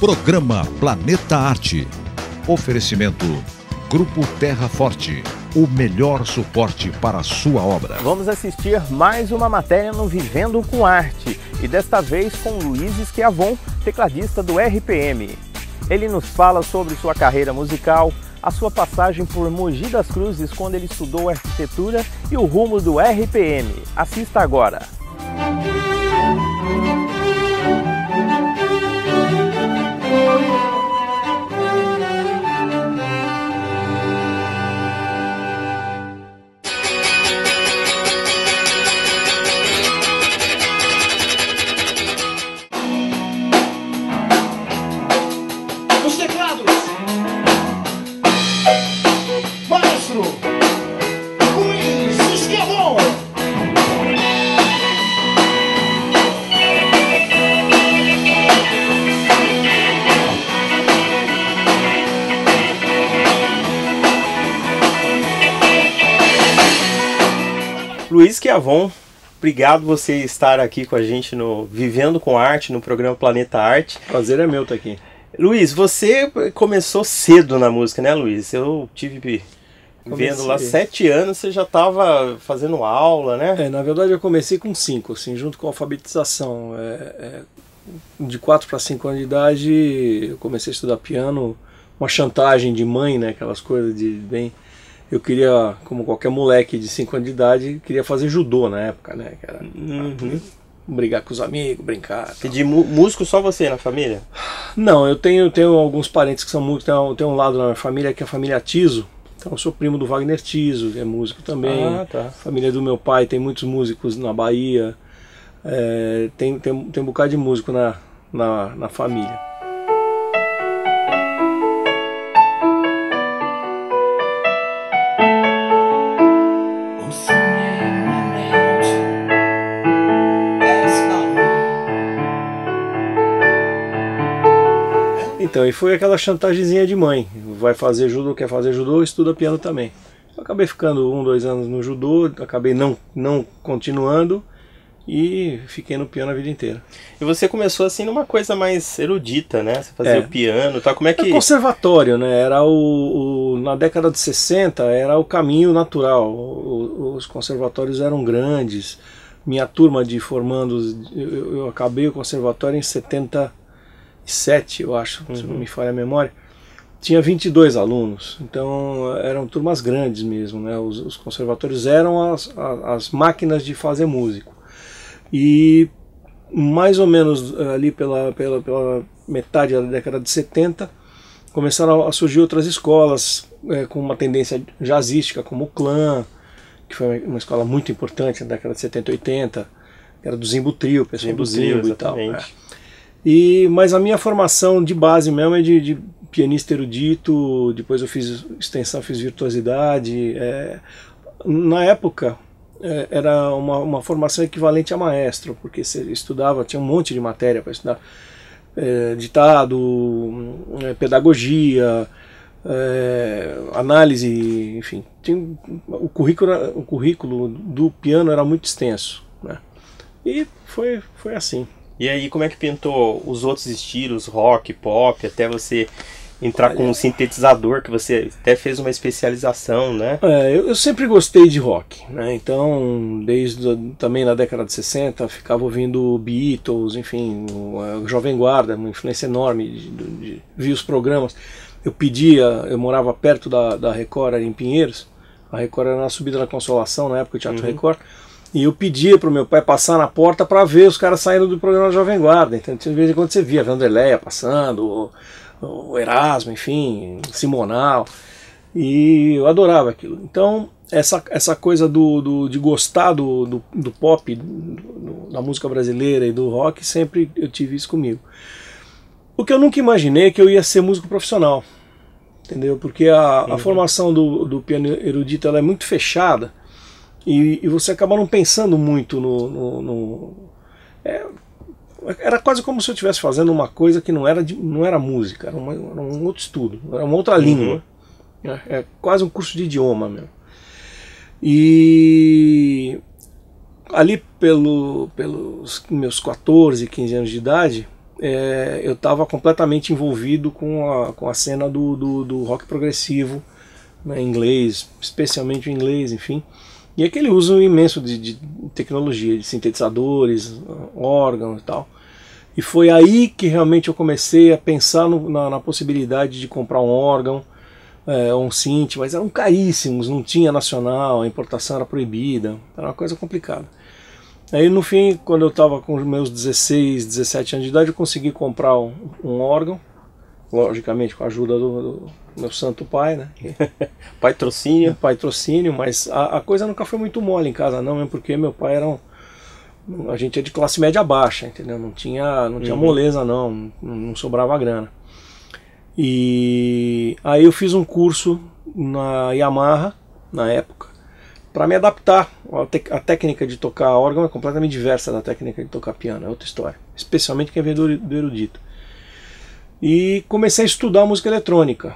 Programa Planeta Arte. Oferecimento Grupo Terra Forte, o melhor suporte para a sua obra. Vamos assistir mais uma matéria no Vivendo com Arte, e desta vez com Luiz Schiavon, tecladista do RPM. Ele nos fala sobre sua carreira musical, a sua passagem por Mogi das Cruzes quando ele estudou arquitetura e o rumo do RPM. Assista agora! Os teclados, maestro Luiz Schiavon. Luiz Schiavon, obrigado por você estar aqui com a gente no Vivendo com Arte, no programa Planeta Arte. Prazer é meu estar aqui. Luiz, você começou cedo na música, né, Luiz? Eu tive vendo lá 7 anos, você já estava fazendo aula, né? Na verdade eu comecei com 5, assim, junto com a alfabetização. De 4 para 5 anos de idade eu comecei a estudar piano, uma chantagem de mãe, né, aquelas coisas de bem... Eu queria, como qualquer moleque de 5 anos de idade, queria fazer judô na época, né? Que era brigar com os amigos, brincar. E de músico só você na família? Não, eu tenho alguns parentes que são músicos. Tem um lado da minha família que é a família Tiso. Então eu sou primo do Wagner Tiso, é músico também. Ah, tá. A família do meu pai tem muitos músicos na Bahia. Tem um bocado de músico na família. Então, e foi aquela chantagemzinha de mãe. Vai fazer judô, quer fazer judô, estuda piano também. Eu acabei ficando 1, 2 anos no judô, acabei não continuando e fiquei no piano a vida inteira. E você começou assim numa coisa mais erudita, né? Você fazia o piano, tá? Como é que... conservatório, né? Era na década de 60 era o caminho natural. Os conservatórios eram grandes. Minha turma de formandos, eu acabei o conservatório em 77, eu acho, se não me falha a memória. Tinha 22 alunos, então eram turmas grandes mesmo, né? Os conservatórios eram as máquinas de fazer músico. E mais ou menos ali pela metade da década de 70 começaram a surgir outras escolas com uma tendência jazzística, como o Clã, que foi uma escola muito importante na década de 70 e 80, que era do Zimbo Trio, o pessoal do Zimbo e tal. Mas a minha formação de base mesmo é de pianista erudito, depois eu fiz extensão, fiz virtuosidade. Na época era uma formação equivalente a maestro, porque você estudava, tinha um monte de matéria para estudar, ditado, pedagogia, análise, enfim. O currículo do piano era muito extenso, né? E foi assim. E aí como é que pintou os outros estilos, rock, pop, até você entrar com um sintetizador, que você até fez uma especialização, né? Eu sempre gostei de rock, né? Então, também na década de 60, ficava ouvindo Beatles, enfim, o Jovem Guarda, uma influência enorme, vi os programas. Eu morava perto da Record, em Pinheiros. A Record era na Subida da Consolação, na época, o Teatro Record. E eu pedia para o meu pai passar na porta para ver os caras saindo do programa Jovem Guarda. Então, de vez em quando você via a Vanderleia passando, o Erasmo, enfim, Simonal. E eu adorava aquilo. Então, essa coisa de gostar do pop, da música brasileira e do rock, sempre eu tive isso comigo. O que eu nunca imaginei é que eu ia ser músico profissional. Entendeu? Porque a formação do piano erudito ela é muito fechada. E você acaba não pensando muito era quase como se eu estivesse fazendo uma coisa que não era música, era um outro estudo, era uma outra língua. É quase um curso de idioma mesmo. E ali pelos meus 14, 15 anos de idade, eu estava completamente envolvido com a cena do rock progressivo, né, em inglês, especialmente o inglês, enfim. E aquele uso imenso de tecnologia, de sintetizadores, órgãos e tal. E foi aí que realmente eu comecei a pensar na possibilidade de comprar um órgão, um synth, mas eram caríssimos, não tinha nacional, a importação era proibida, era uma coisa complicada. Aí no fim, quando eu estava com os meus 16, 17 anos de idade, eu consegui comprar um órgão, logicamente com a ajuda do meu santo pai, né? Patrocínio. Patrocínio, mas a coisa nunca foi muito mole em casa não, mesmo porque meu pai era a gente é de classe média baixa, entendeu? Não tinha moleza não sobrava grana. E aí eu fiz um curso na Yamaha, na época, para me adaptar. A técnica de tocar órgão é completamente diversa da técnica de tocar piano, é outra história. Especialmente quem vem do erudito. E comecei a estudar música eletrônica.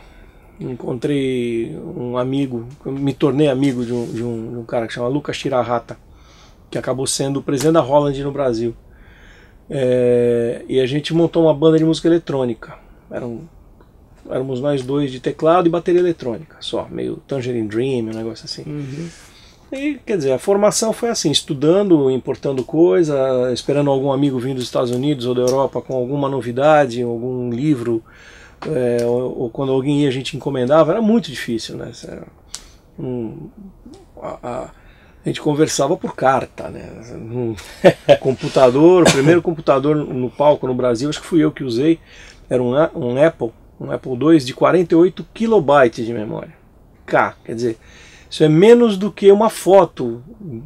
Encontrei um amigo, me tornei amigo de um cara que chama Lucas Shirahata, que acabou sendo o presidente da Holland no Brasil. E a gente montou uma banda de música eletrônica. Éramos nós dois de teclado e bateria eletrônica, só, meio Tangerine Dream, um negócio assim. E, quer dizer, a formação foi assim, estudando, importando coisa, esperando algum amigo vindo dos Estados Unidos ou da Europa com alguma novidade, algum livro, ou quando alguém ia a gente encomendava, era muito difícil, né? A gente conversava por carta, né? Computador, o primeiro computador no palco no Brasil, acho que fui eu que usei, era um Apple II de 48 kilobytes de memória. Quer dizer, isso é menos do que uma foto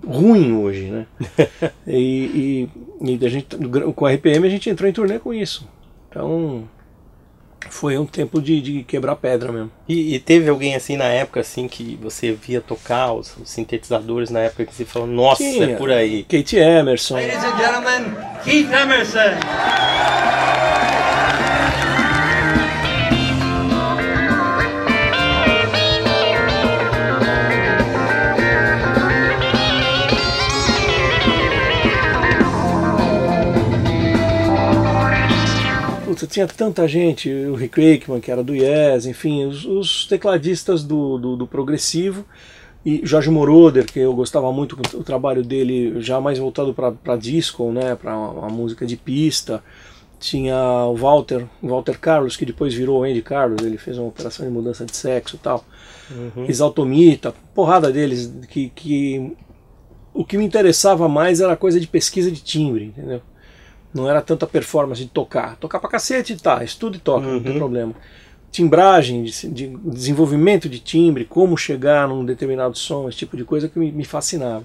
ruim hoje, né? e a gente, com a RPM a gente entrou em turnê com isso. Então foi um tempo de quebrar pedra mesmo. E teve alguém assim na época assim que você via tocar os sintetizadores na época que você falou, nossa, é por aí? Keith Emerson. Ladies and gentlemen, Keith Emerson. Tinha tanta gente, o Rick Wakeman, que era do Yes, enfim, os tecladistas do progressivo, e Jorge Moroder, que eu gostava muito do trabalho dele, já mais voltado para disco, né, para uma música de pista. Tinha o Walter Carlos, que depois virou o Andy Carlos, ele fez uma operação de mudança de sexo e tal. Exaltomita, porrada deles, que o que me interessava mais era a coisa de pesquisa de timbre, entendeu? Não era tanta performance de tocar pra cacete, tá, estuda e toca, não tem problema. Timbragem, de desenvolvimento de timbre, como chegar num determinado som, esse tipo de coisa que me fascinava.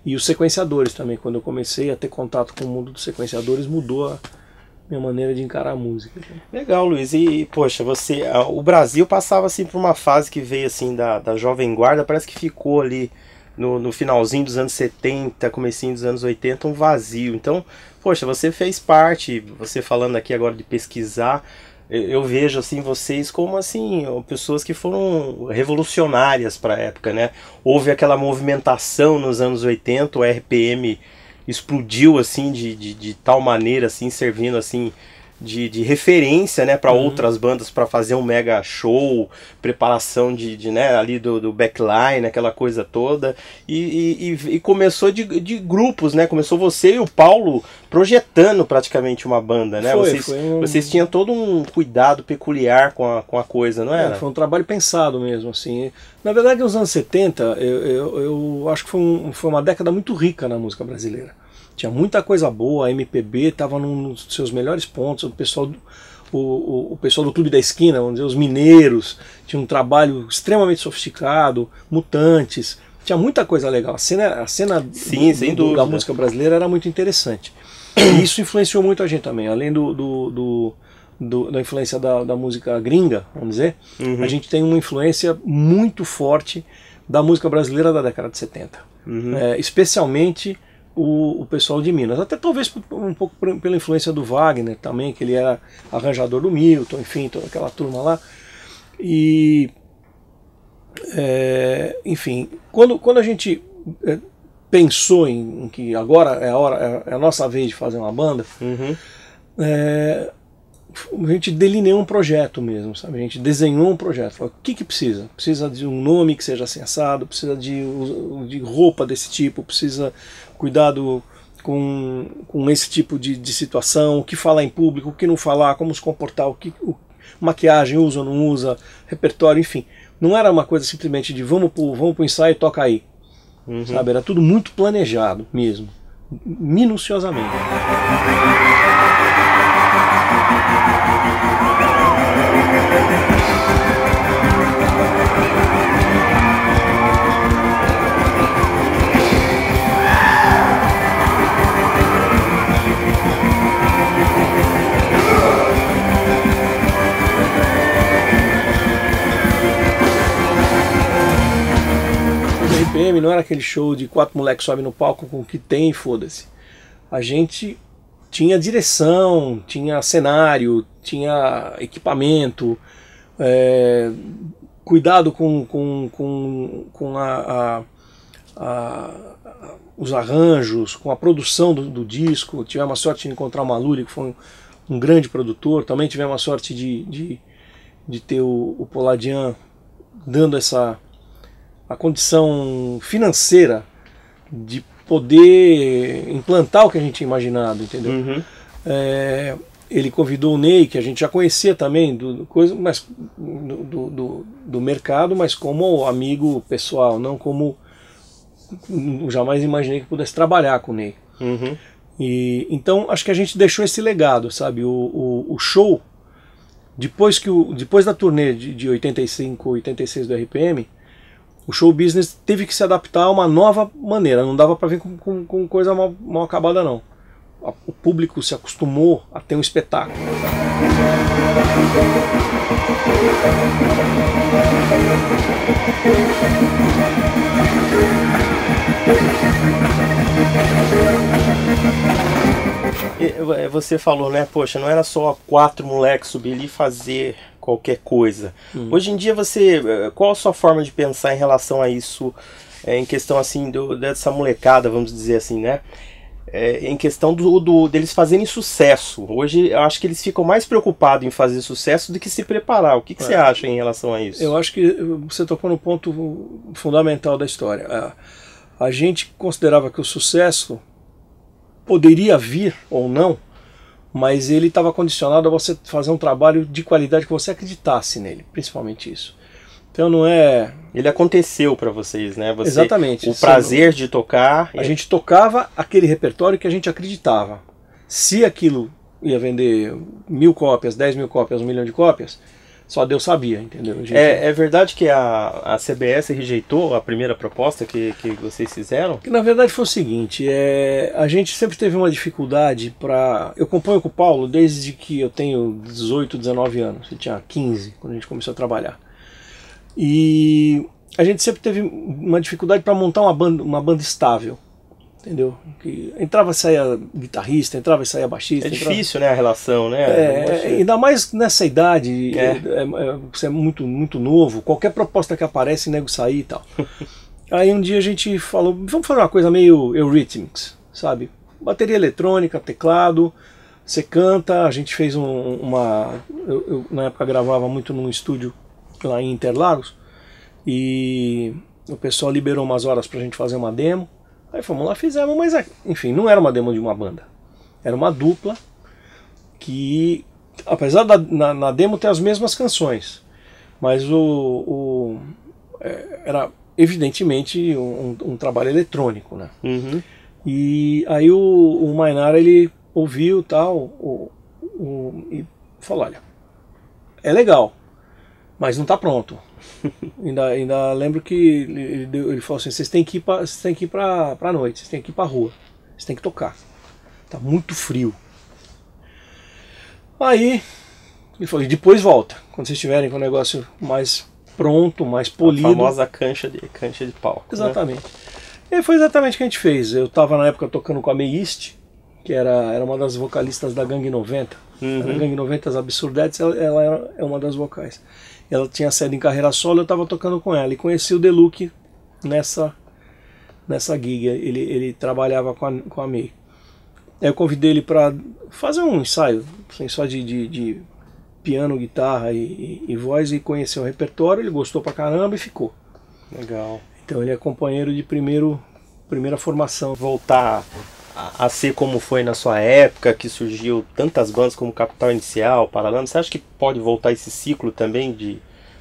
E os sequenciadores também, quando eu comecei a ter contato com o mundo dos sequenciadores, mudou a minha maneira de encarar a música. Legal, Luiz, e poxa, o Brasil passava assim por uma fase que veio assim da Jovem Guarda, parece que ficou ali no finalzinho dos anos 70, comecinho dos anos 80, um vazio. Então, poxa, você fez parte, você falando aqui agora de pesquisar, eu vejo assim vocês como assim pessoas que foram revolucionárias para a época, né? Houve aquela movimentação nos anos 80, o RPM explodiu assim de tal maneira, assim, servindo assim de referência, né, para outras bandas, para fazer um mega show, preparação né, ali do backline, aquela coisa toda, e começou de grupos, né, começou você e o Paulo projetando praticamente uma banda, né, vocês tinham todo um cuidado peculiar com a coisa, não era? Foi um trabalho pensado mesmo, assim. Na verdade, nos anos 70, eu acho que foi uma década muito rica na música brasileira. Tinha muita coisa boa, a MPB estava nos seus melhores pontos, o pessoal do Clube da Esquina, vamos dizer, os mineiros, tinha um trabalho extremamente sofisticado, Mutantes, tinha muita coisa legal. A cena Sim, sem dúvida, da música brasileira era muito interessante. E isso influenciou muito a gente também, além da influência da música gringa, vamos dizer, a gente tem uma influência muito forte da música brasileira da década de 70, especialmente o pessoal de Minas, até talvez um pouco pela influência do Wagner também, que ele era arranjador do Milton, enfim, toda aquela turma lá. E enfim, quando a gente pensou em que agora é a nossa vez de fazer uma banda, a gente delineou um projeto mesmo, sabe? A gente desenhou um projeto. Falou, o que precisa? Precisa de um nome que seja assim assado, precisa de roupa desse tipo, precisa cuidado com esse tipo de situação, o que falar em público, o que não falar, como se comportar, maquiagem usa ou não usa, repertório, enfim. Não era uma coisa simplesmente de vamos pro ensaio e toca aí. Sabe? Era tudo muito planejado mesmo, minuciosamente. RPM não era aquele show de 4 moleques sobem no palco com o que tem e foda-se. A gente tinha direção, tinha cenário, tinha equipamento, cuidado com os arranjos, com a produção do disco. Tivemos a sorte de encontrar o Maluri, que foi um grande produtor. Também tivemos a sorte de ter o Poladian dando a condição financeira de poder implantar o que a gente tinha imaginado, entendeu? Ele convidou o Ney, que a gente já conhecia também do mercado, mas como amigo pessoal, não como... Jamais imaginei que pudesse trabalhar com o Ney. Então acho que a gente deixou esse legado, sabe? O show, depois da turnê de 85, 86 do RPM, o show business teve que se adaptar a uma nova maneira, não dava para vir com coisa mal acabada não. O público se acostumou a ter um espetáculo. Você falou, né, poxa, não era só 4 moleques subir ali e fazer qualquer coisa. Hoje em dia qual a sua forma de pensar em relação a isso, em questão assim dessa molecada, vamos dizer assim, né? Em questão deles fazerem sucesso. Hoje eu acho que eles ficam mais preocupados em fazer sucesso do que se preparar. O que você acha em relação a isso? Eu acho que você tocou no ponto fundamental da história. A gente considerava que o sucesso poderia vir ou não, mas ele estava condicionado a você fazer um trabalho de qualidade que você acreditasse nele, principalmente isso. Então não é... Ele aconteceu para vocês, né? Exatamente. O prazer de tocar... A gente tocava aquele repertório que a gente acreditava. Se aquilo ia vender 1000 cópias, 10.000 cópias, 1 milhão de cópias, só Deus sabia, entendeu? É verdade que a CBS rejeitou a primeira proposta que vocês fizeram? Que na verdade foi o seguinte, a gente sempre teve uma dificuldade para... Eu componho com o Paulo desde que eu tenho 18, 19 anos. Ele tinha 15 quando a gente começou a trabalhar. E a gente sempre teve uma dificuldade para montar uma banda estável, entendeu? Que entrava e saía guitarrista, entrava e saía baixista. Difícil, né, a relação, né? Ainda mais nessa idade, você é muito, muito novo, qualquer proposta que aparece, nego sair e tal. Aí um dia a gente falou, vamos fazer uma coisa meio Eurythmics, sabe? Bateria eletrônica, teclado, você canta, a gente fez eu na época gravava muito num estúdio lá em Interlagos, e o pessoal liberou umas horas pra gente fazer uma demo. Aí fomos lá, fizemos, mas enfim, não era uma demo de uma banda, era uma dupla que, apesar na demo ter as mesmas canções, mas era evidentemente um trabalho eletrônico, né? E aí o Mainara, ele ouviu tal, e falou, olha, é legal, mas não está pronto. ainda lembro que ele falou assim, vocês têm que ir para a noite, vocês têm que ir para a rua, vocês têm que tocar, tá muito frio. Aí ele falou, e depois volta, quando vocês estiverem com o negócio mais pronto, mais polido. A famosa cancha de palco. Exatamente. Né? E foi exatamente o que a gente fez. Eu estava na época tocando com a May East, que era uma das vocalistas da Gangue 90. A Gangue 90, as Absurdettes, ela é uma das vocais. Ela tinha sede em carreira solo, eu estava tocando com ela. E conheci o Deluque nessa gig. Ele trabalhava com a May. Aí eu convidei ele para fazer um ensaio, assim, só de piano, guitarra e voz, e conhecer o repertório. Ele gostou pra caramba e ficou. Legal. Então ele é companheiro de primeira formação. Voltar a ser como foi na sua época, que surgiu tantas bandas como Capital Inicial, Paralamas, você acha que pode voltar esse ciclo também de,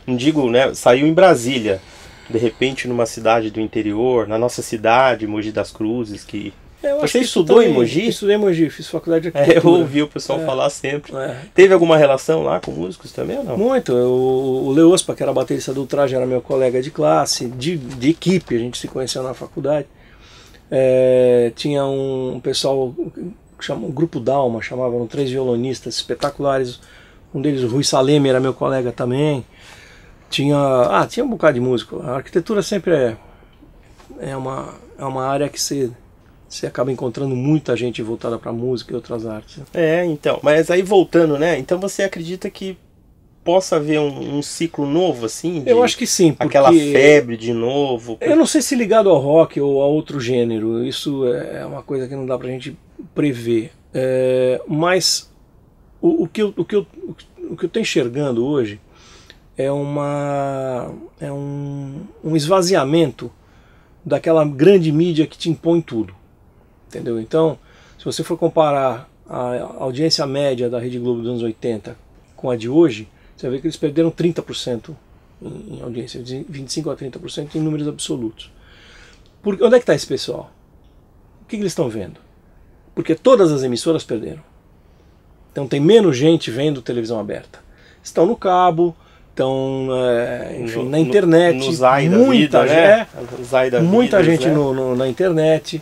não digo, né, saiu em Brasília, de repente numa cidade do interior, na nossa cidade, Mogi das Cruzes, que... Você estudou em Mogi? Estudei em Mogi, fiz faculdade de arquitetura. Eu ouvi o pessoal falar sempre. É. Teve alguma relação lá com músicos também ou não? Muito. O Leospa, que era baterista do Ultraje, era meu colega de classe, de equipe, a gente se conheceu na faculdade. Tinha um pessoal, um grupo Dalma, chamavam 3 violonistas espetaculares. Um deles, o Rui Saleme, era meu colega também. Tinha um bocado de músico. A arquitetura sempre é uma área que você acaba encontrando muita gente voltada para música e outras artes. Então, mas aí voltando, né? Então você acredita que possa haver um ciclo novo, assim? Eu acho que sim, porque... Aquela febre de novo? Eu não sei se ligado ao rock ou a outro gênero, isso é uma coisa que não dá pra gente prever. Mas o que eu tô enxergando hoje é um esvaziamento daquela grande mídia que te impõe tudo. Entendeu? Então, se você for comparar a audiência média da Rede Globo dos anos 80 com a de hoje, você vai ver que eles perderam 30% em audiência, de 25% a 30% em números absolutos. Onde é que está esse pessoal? O que eles estão vendo? Porque todas as emissoras perderam. Então tem menos gente vendo televisão aberta. Estão no cabo, estão enfim, na internet. No Zai muita da vida, muita gente na internet.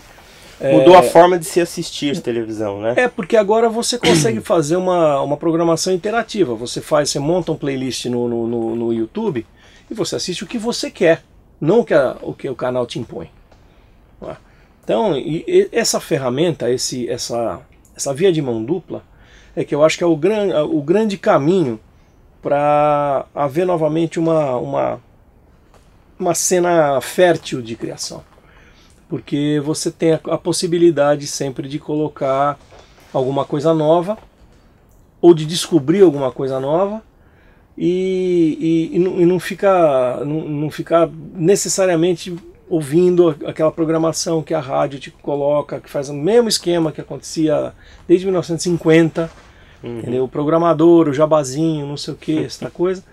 Mudou a forma de se assistir televisão, né? Porque agora você consegue fazer uma programação interativa. Você monta um playlist no YouTube e você assiste o que você quer, não o que o canal te impõe. Então, essa ferramenta, essa via de mão dupla, é que eu acho que é o grande caminho para haver novamente uma cena fértil de criação. Porque você tem a possibilidade sempre de colocar alguma coisa nova, ou de descobrir alguma coisa nova, e não ficar necessariamente ouvindo aquela programação que a rádio te coloca, que faz o mesmo esquema que acontecia desde 1950, entendeu? O programador, o jabazinho, não sei o que, essa coisa.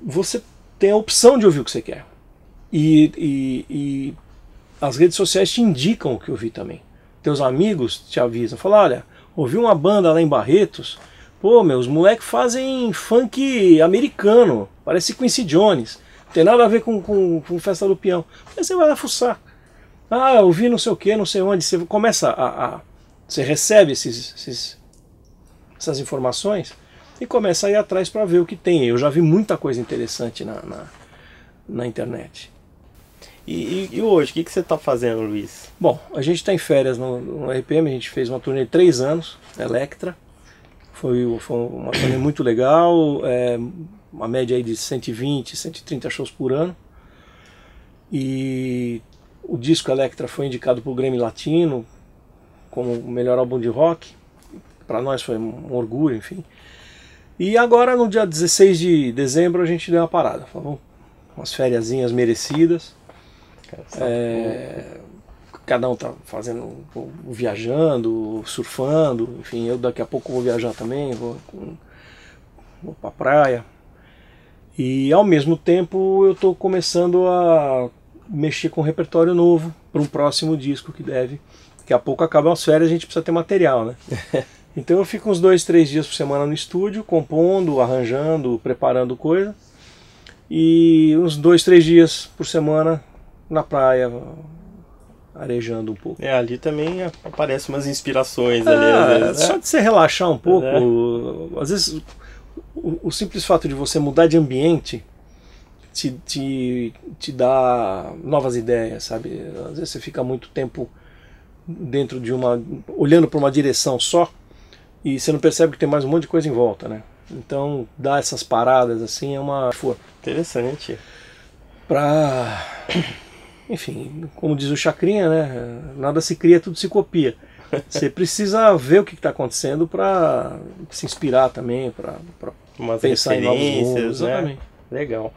Você tem a opção de ouvir o que você quer. E as redes sociais te indicam o que ouvir também. Teus amigos te avisam, falam, olha, ouvi uma banda lá em Barretos, pô, os moleques fazem funk americano, parece Quincy Jones, não tem nada a ver com Festa do Peão. Aí você vai lá fuçar. Ouvi não sei o que, não sei onde. Você começa você recebe essas informações e começa a ir atrás para ver o que tem. Eu já vi muita coisa interessante na internet. E hoje, o que você está fazendo, Luiz? Bom, a gente está em férias no RPM, a gente fez uma turnê de 3 anos, Electra. Foi uma turnê muito legal, uma média aí de 120, 130 shows por ano. E o disco Electra foi indicado para o Grammy Latino como o melhor álbum de rock. Para nós foi um orgulho, enfim. E agora, no dia 16 de dezembro, a gente deu uma parada. Falou, umas fériasinhas merecidas. Cada um tá viajando, surfando, enfim, eu daqui a pouco vou viajar também, vou pra praia. E ao mesmo tempo eu tô começando a mexer com um repertório novo para um próximo disco que daqui a pouco acabam as férias, a gente precisa ter material, né? Então eu fico uns 2, 3 dias por semana no estúdio, compondo, arranjando, preparando coisa, e uns 2, 3 dias por semana na praia, arejando um pouco. Ali também aparecem umas inspirações ali, às vezes, né? Só de você relaxar um pouco, às vezes o simples fato de você mudar de ambiente te dá novas ideias, sabe? Às vezes você fica muito tempo dentro de olhando para uma direção só, e você não percebe que tem mais um monte de coisa em volta, né? Então, dar essas paradas assim é uma... Interessante. enfim, como diz o Chacrinha, né? Nada se cria, tudo se copia. Você precisa ver o que está acontecendo para se inspirar também, para pensar em novos rumos. Exatamente. Legal.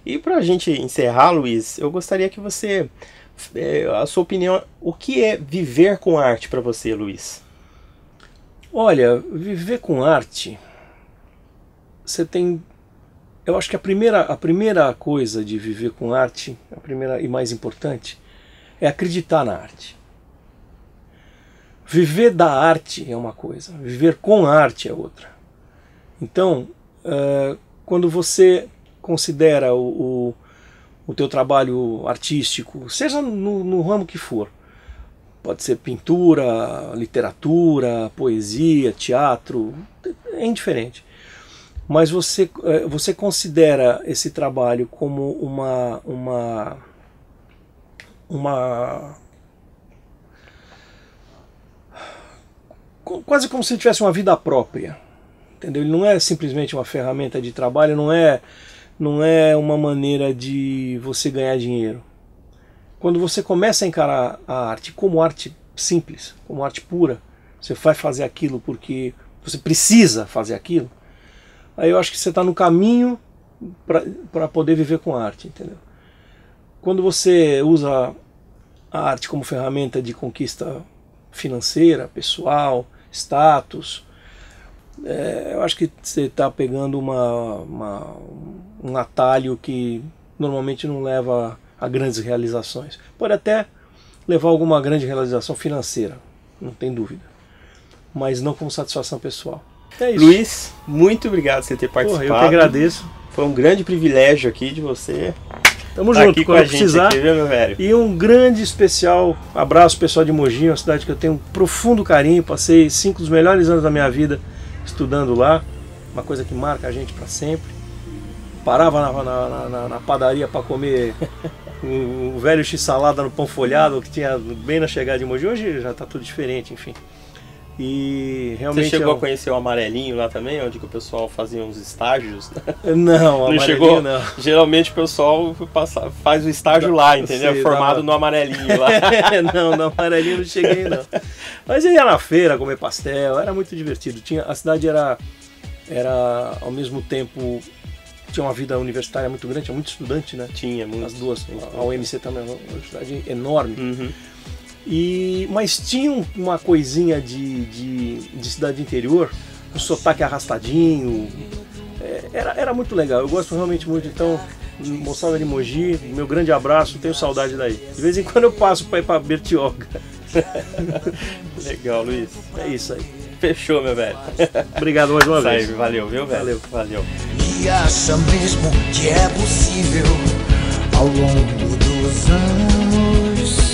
E para a gente encerrar, Luiz, eu gostaria que você, a sua opinião, o que é viver com arte para você, Luiz? Olha, viver com arte, você tem... Eu acho que a primeira coisa de viver com arte, a primeira e mais importante, é acreditar na arte. Viver da arte é uma coisa, viver com a arte é outra. Então, quando você considera o teu trabalho artístico, seja no ramo que for, pode ser pintura, literatura, poesia, teatro, é indiferente. Mas você considera esse trabalho como quase como se ele tivesse uma vida própria, entendeu? Ele não é simplesmente uma ferramenta de trabalho, não é uma maneira de você ganhar dinheiro. Quando você começa a encarar a arte como arte simples, como arte pura, você vai fazer aquilo porque você precisa fazer aquilo, aí eu acho que você está no caminho para poder viver com arte, entendeu? Quando você usa a arte como ferramenta de conquista financeira, pessoal, status, eu acho que você está pegando um atalho que normalmente não leva a grandes realizações. Pode até levar a alguma grande realização financeira, não tem dúvida, mas não como satisfação pessoal. É isso. Luiz, muito obrigado por você ter participado. Eu que agradeço. Foi um grande privilégio aqui de você. Tamo junto, aqui quando precisar. Aqui, viu, meu velho? E um grande especial abraço pessoal de Mogi, uma cidade que eu tenho um profundo carinho. Passei 5 dos melhores anos da minha vida estudando lá, uma coisa que marca a gente para sempre. Parava na padaria para comer o velho x-salada no pão folhado que tinha bem na chegada de Mogi. Hoje já está tudo diferente, enfim. E realmente você chegou a conhecer o Amarelinho lá também, onde que o pessoal fazia uns estágios? Não, não chegou. Não. Geralmente o pessoal faz o estágio lá, entendeu? Sei, formado no Amarelinho lá. Não, no Amarelinho não cheguei não. Mas eu ia na feira comer pastel, era muito divertido. A cidade era ao mesmo tempo, tinha uma vida universitária muito grande, tinha muito estudante, né? Tinha, muito. As duas, a UMC também é uma universidade enorme. Uhum. Mas tinha uma coisinha de cidade interior, um sotaque arrastadinho, era muito legal, eu gosto realmente muito. Então, moçada de Mogi, meu grande abraço, tenho saudade daí. De vez em quando eu passo para ir para Bertioga. Legal, Luiz. É isso aí. Fechou, meu velho. Obrigado mais uma vez. Valeu, viu, velho? Valeu. E acha mesmo que é possível, ao longo dos anos,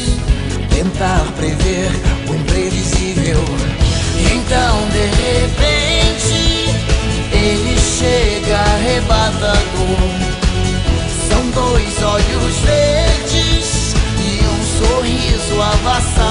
tentar prever o imprevisível. Então, de repente, ele chega arrebatador. São 2 olhos verdes e um sorriso avassalador.